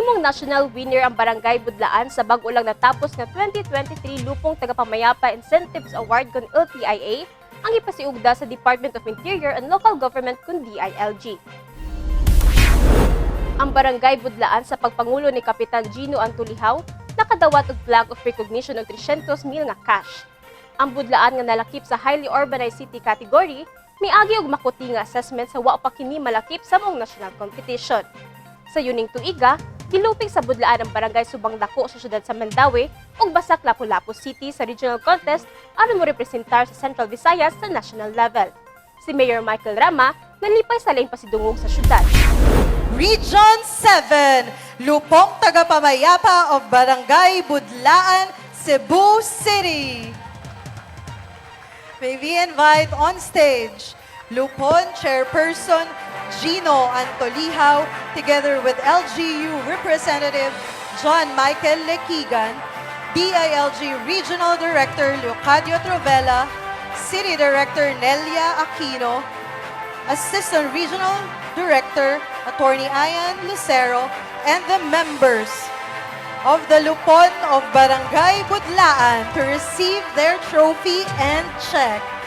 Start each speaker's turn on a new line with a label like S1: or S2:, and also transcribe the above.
S1: Nahimong national winner ang Barangay Budlaan sa bag-o lang natapos nga 2023 Lupong Tagapamayapa Incentives Award kon LTIA ang ipasiugda sa Department of Interior and Local Government kun DILG. Ang Barangay Budlaan sa pagpangulo ni Kapitan Gino Antulihaw nakadawat og flag of recognition og 300,000 nga cash. Ang Budlaan nga nalakip sa highly urbanized city category miagi og makuti nga assessment sa wa pa kini malakip sa mong national competition. Sa yuning tuiga, gilupig sa Budlaan ang Barangay Subang Dako sa siyudad sa Mandaue ug Basak Lapu-Lapu City sa regional contest aron mo representar sa Central Visayas sa national level. Si Mayor Michael Rama nalipay sa lain pasidungog sa siyudad.
S2: Region 7, Lupong Tagapamayapa of Barangay Budlaan, Cebu City. May we invite on stage Lupon Chairperson Gino Antolihaw together with LGU Representative John Michael Lequigan, DILG Regional Director Leocadio Trovella, City Director Nelia Aquino, Assistant Regional Director Attorney Ian Lucero, and the members of the Lupon of Barangay Budlaan to receive their trophy and check.